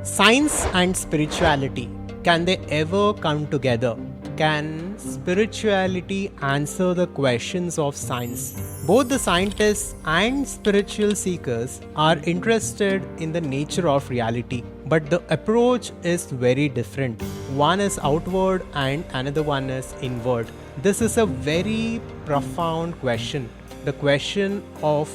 Science and spirituality, can they ever come together? Can spirituality answer the questions of science? Both the scientists and spiritual seekers are interested in the nature of reality, but the approach is very different. One is outward and another one is inward. This is a very profound question. The question of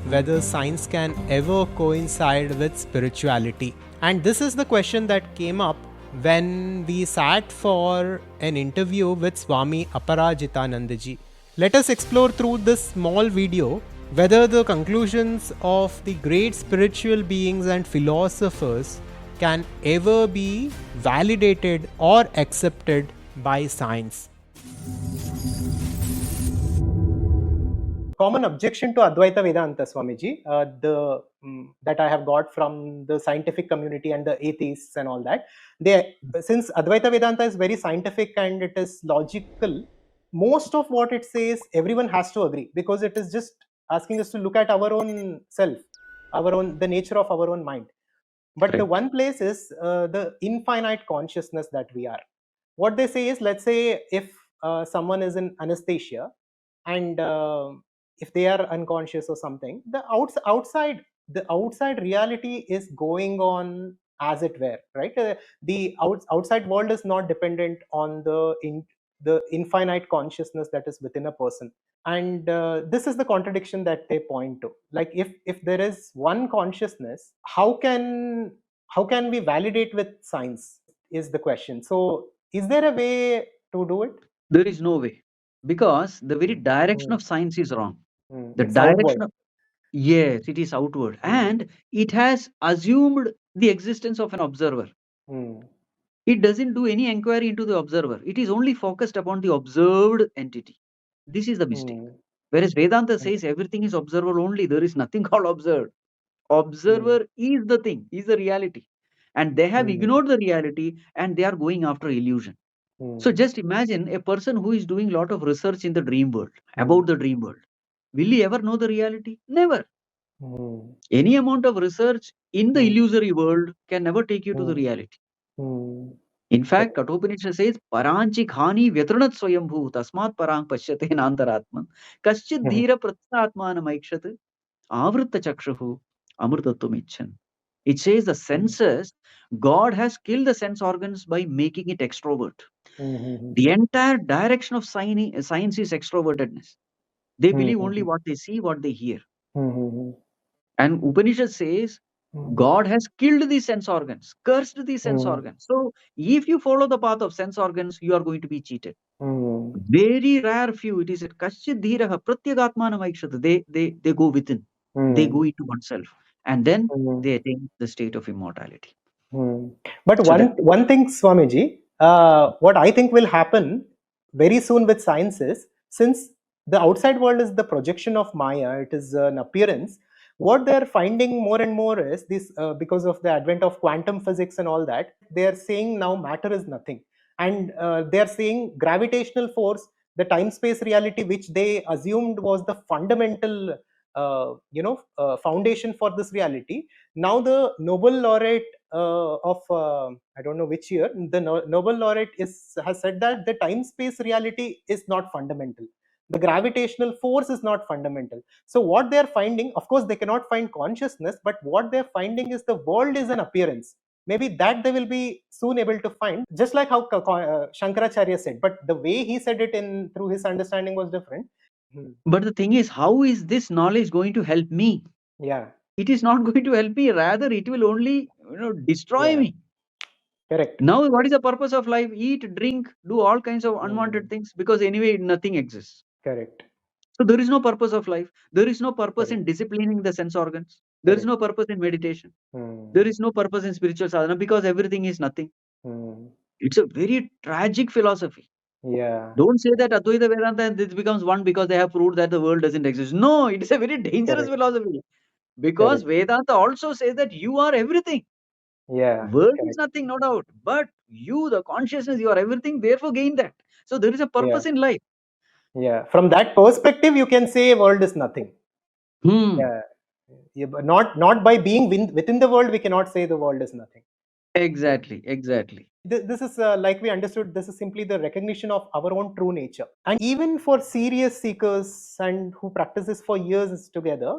whether science can ever coincide with spirituality. And this is the question that came up when we sat for an interview with Swami Aparajitanandaji. Let us explore through this small video whether the conclusions of the great spiritual beings and philosophers can ever be validated or accepted by science. Common objection to Advaita Vedanta, Swamiji, that I have got from the scientific community and the atheists and all that. Since Advaita Vedanta is very scientific and it is logical, most of what it says, everyone has to agree, because it is just asking us to look at our own self, the nature of our own mind. But the one place is the infinite consciousness that we are. What they say is, let's say if someone is in anesthesia and if they are unconscious or something, the outside reality is going on as it were, right? The outside world is not dependent on the infinite consciousness that is within a person. And this is the contradiction that they point to. Like, if there is one consciousness, how can we validate with science is the question. So is there a way to do it? There is no way, because the very direction of science is wrong. The It's outward. direction of, yes, it is outward, and it has assumed the existence of an observer. It doesn't do any inquiry into the observer. It is only focused upon the observed entity. This is the mistake. Whereas Vedanta says everything is observer only. There is nothing called observed. Observer is the thing, is the reality. And they have ignored the reality and they are going after illusion. So just imagine a person who is doing a lot of research in the dream world, about the dream world. Will he ever know the reality? Never. Any amount of research in the illusory world can never take you to the reality. In fact, Kathopanishad says, Paranchi khani vyatranat swayambhu tasmat parang pashyate nantaratman kaschid dhira pratsatmana maikshat avritta chakshuhu amrtatvam icchan. It says the senses, God has killed the sense organs by making it extrovert. The entire direction of science is extrovertedness. They believe only what they see, what they hear. And Upanishad says, God has killed these sense organs, cursed these sense organs. So if you follow the path of sense organs, you are going to be cheated. Very rare few. It is a kaschid dhiraha pratyagatmana maikshata. They go within. They go into oneself. And then they attain the state of immortality. But one thing, Swamiji, what I think will happen very soon with science is, since the outside world is the projection of Maya, it is an appearance. What they're finding more and more is this, because of the advent of quantum physics and all that, they're saying now matter is nothing. And they're saying gravitational force, the time-space reality, which they assumed was the fundamental foundation for this reality. Now the Nobel laureate of I don't know which year, the Nobel laureate has said that the time-space reality is not fundamental. The gravitational force is not fundamental. So what they're finding, of course, they cannot find consciousness, but what they're finding is the world is an appearance. Maybe that they will be soon able to find, just like how Shankaracharya said. But the way he said it through his understanding was different. But the thing is, how is this knowledge going to help me? Yeah. It is not going to help me. Rather, it will only destroy me. Correct. Now, what is the purpose of life? Eat, drink, do all kinds of unwanted things, because anyway, nothing exists. Correct. So there is no purpose of life. There is no purpose in disciplining the sense organs. There is no purpose in meditation. There is no purpose in spiritual sadhana, because everything is nothing. It's a very tragic philosophy. Yeah. Don't say that Advaita Vedanta and this becomes one because they have proved that the world doesn't exist. No, it is a very dangerous philosophy. Because Vedanta also says that you are everything. Yeah. World is nothing, no doubt. But you, the consciousness, you are everything, therefore gain that. So there is a purpose in life. Yeah. From that perspective, you can say world is nothing. Yeah. But not by being within the world, we cannot say the world is nothing. Exactly, exactly. This is like we understood, this is simply the recognition of our own true nature. And even for serious seekers and who practice this for years together,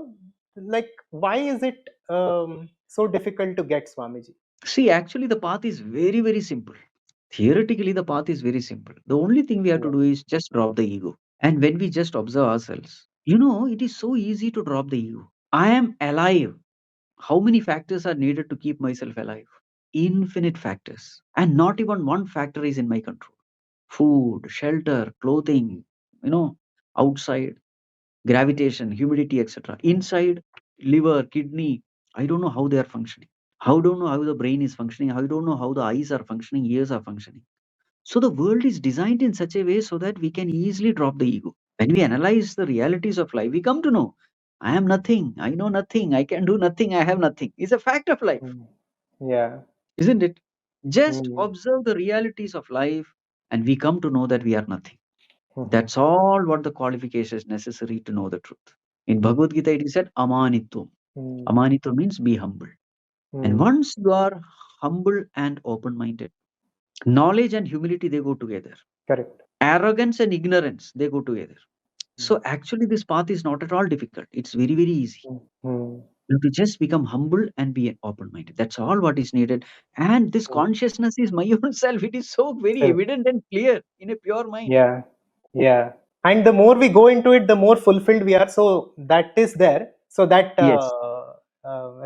like why is it so difficult to get, Swamiji? See, actually, the path is very, very simple. Theoretically, the path is very simple. The only thing we have to Yeah. do is just drop the ego. And when we just observe ourselves, it is so easy to drop the ego. I am alive. How many factors are needed to keep myself alive? Infinite factors. And not even one factor is in my control. Food, shelter, clothing, outside, gravitation, humidity, etc. Inside, liver, kidney. I don't know how they are functioning. How don't know how the brain is functioning. I don't know how the eyes are functioning, ears are functioning. So the world is designed in such a way so that we can easily drop the ego. When we analyze the realities of life, we come to know I am nothing, I know nothing, I can do nothing, I have nothing. It's a fact of life, Mm. Yeah. isn't it? Just Mm. observe the realities of life and we come to know that we are nothing. Mhm. That's all what the qualification is necessary to know the truth. In Bhagavad Gita, it is said, Amanitvam. Mm. Amanitvam means be humble. And Mm. once you are humble and open minded, knowledge and humility, they go together. Correct. Arrogance and ignorance, they go together. Mm. So actually, this path is not at all difficult. It's very, very easy. Mm. Mm. You have to just become humble and be open minded. That's all what is needed. And this Mm. consciousness is my own self. It is so very Self. evident and clear in a pure mind. Yeah. Yeah. And the more we go into it, the more fulfilled we are. So that is there. So that Yes.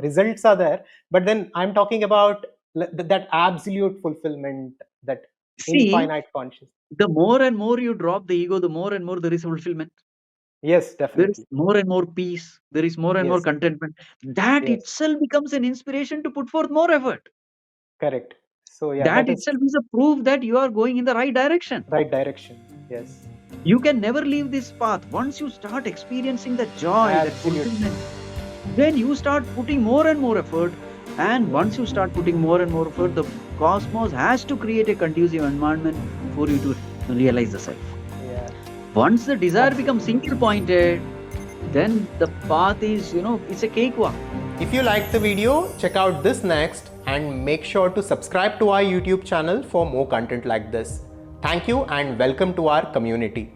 results are there. But then I'm talking about that absolute fulfillment, that See, infinite consciousness. the more and more you drop the ego, the more and more there is fulfillment. Yes, There is definitely. more and more peace. There is more and more Yes. contentment. That Yes. itself becomes an inspiration to put forth more effort. Correct. So yeah, That that is itself is a proof that you are going in the right direction. right direction. Yes. You can never leave this path. Once you start experiencing that joy, that Absolutely. fulfillment, then you start putting more and more effort. And Yes. once you start putting more and more effort, the cosmos has to create a conducive environment for you to realize the self. Yeah. Once the desire becomes Absolutely. single pointed, then the path is, it's a cakewalk. If you liked the video, check out this next and make sure to subscribe to our YouTube channel for more content like this. Thank you and welcome to our community.